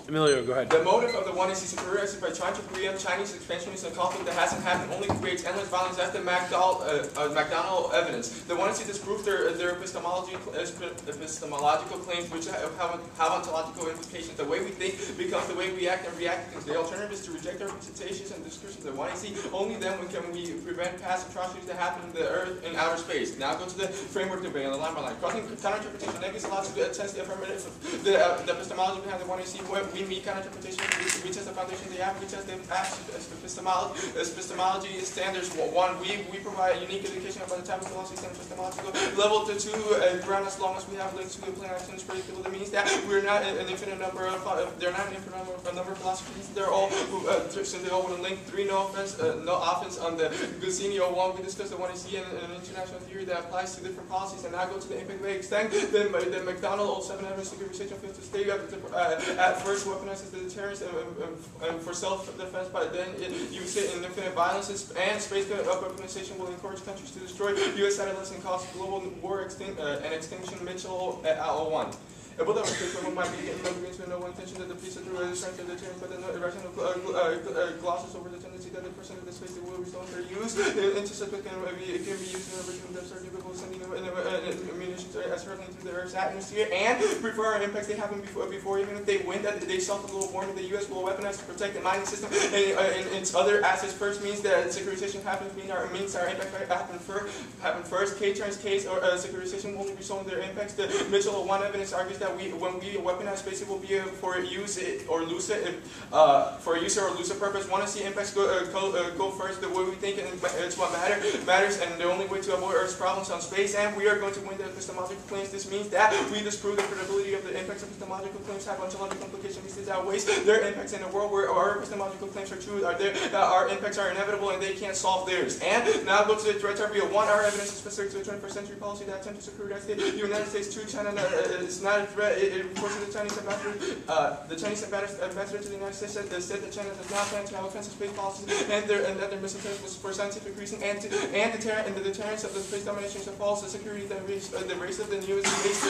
Emilio, go ahead. The motive of the 1AC superiority by trying to preempt Chinese expansionist and conflict that hasn't happened only creates endless violence. That's the McDonald evidence. The 1AC disprove their epistemological claims, which have ontological implications. The way we think becomes the way we act and react to things. The alternative is to reject our representations and discursions of the 1AC. Only then can we prevent past atrocities that happen in the Earth in outer space. Now go to the framework debate on the line by line. Crossing counter-interpretation negates allows us to test the affirmative, the epistemology behind the 1AC. We meet counter-interpretation, we test the foundation they have, we test the epistemology standards. One, we provide a unique indication about the type of philosophy and epistemological level. The two, ground as long as we have links to the plain actions predictable. That means that we're not an infinite number of, they're not an infinite number of philosophies. They're all, since they all with a link. 3, no offense on the EmilioK1. We discussed the 1AC and an international theory that applies to different policies. And now go to the impact they extend. The McDonald 07 evidence securitization fifth state at first weaponizes the deterrence and for self-defense, but then use it in infinite violence and space weaponization will encourage countries to destroy U.S. satellites and cause global war and extinction. Mitchell et al. 01. A bullet restriction might be immigrants with no intention that the police through the strength of deterrence, but the irrational glosses over the tendency that the person of the space will result in their use. The intercept can be used in order to start capable of sending munitions as hurtling through the Earth's atmosphere and prefer impacts they happen before even if they win, that they self-global warning the U.S. will weaponize to protect the mining system and its other assets first means that securitization happens, means our impact happen first. K turns case or securitization will only result in their impacts. The Mitchell 01 evidence argues that when we weaponize space, it will be for use or lose it, for a use or lose a purpose. Want to see impacts go first. The way we think it's what matters, and the only way to avoid Earth's problems on space. And we are going to win the epistemological claims. This means that we disprove the credibility of the impacts of epistemological claims have ontological implications. This outweighs their impacts in a world where our epistemological claims are true. Our impacts are inevitable, and they can't solve theirs. And now go to the threat reveal. 1, our evidence is specific to the 21st century policy that attempts to securitize the United States. 2, China is not a threat. It reports to the Chinese ambassador. The Chinese ambassador to the United States said that China does not plan to have offensive space policies, and that their misinterest was for scientific reason, and the deterrence of the space domination is false. The security that the race of the newest space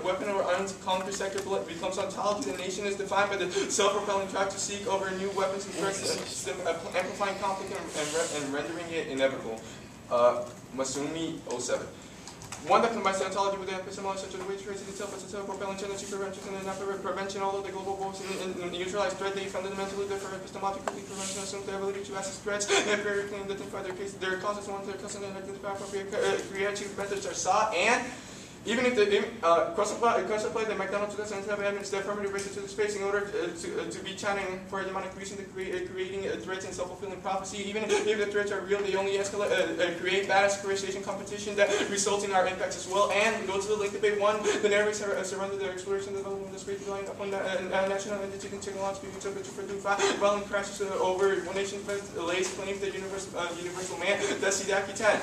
weapon or armed conquer sector becomes ontology. The nation is defined by the self-propelling drive to seek over new weapons and threats, amplifying conflict and rendering it inevitable. Masumi 07. One that combines the ontology with the epistemology, such as the way it traces itself as a self-propelling tendency, prevention, and not prevention. Although the global goals in neutralize threat, they fundamentally differ. Epistemologically, prevention assumes the ability to assess threats and empirically identify their causes. Once their causes and identify appropriate creative methods are sought, and even if the cross-apply the McDonald 2007 evidence, the affirmative races to the space in order to be channeling for hegemonic reason to creating threats and self-fulfilling prophecy. Even if the threats are real, they only create bad securitization competition that results in our impacts as well. And go to the link debate 1. The narratives surrounded their exploration and development of the space relying upon national identity and technological use of it to produce violent crashes over one nation lays claims the universal man. That's Sidaki 10.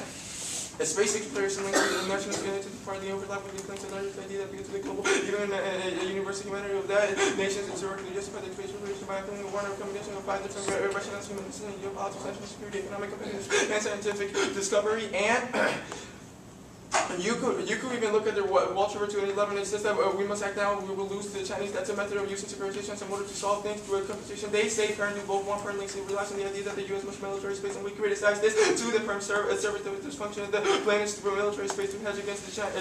A space exploration links to the national unity to partly overlap with the claims of the idea that because of the global, even a universal humanity of that nations historically justified the space exploration by applying a wonderful combination of 5 different rationalities, human and geopolitics, national security, economic competitiveness, and scientific discovery. And you could even look at the Walsh River 211. It says that we must act now, we will lose to the Chinese. That's a method of using securitization in order to solve things through a competition. They say currently both one firm links relies on the idea that the U.S. must military space, and we criticize this. 2, the firm serves the dysfunction of the plan is to military space to hedge against China.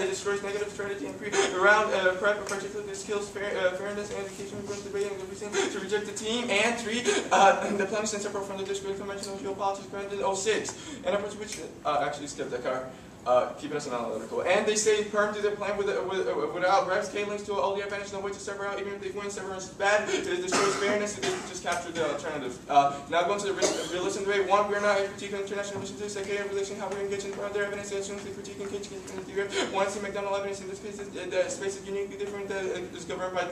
It destroys negative strategy and around prep, particularly the skills, fairness, and education. We're going to debate and everything to reject the team. And 3, the plan is inseparable from the discrete conventional geopolitics granted 06. And which actually skipped that car. Keeping us analytical. And they say perm to their plan without reps, K links to all the advantage, no way to sever out, even if they win, severance is bad, it destroys fairness, they just capture the alternative. Now going to the realism debate. 1, we are not critiquing international relations, second relation, how we engage in their evidence, that assumes they critique engage in the theory. 1, see McDonald evidence in this case, the space is uniquely different, is governed by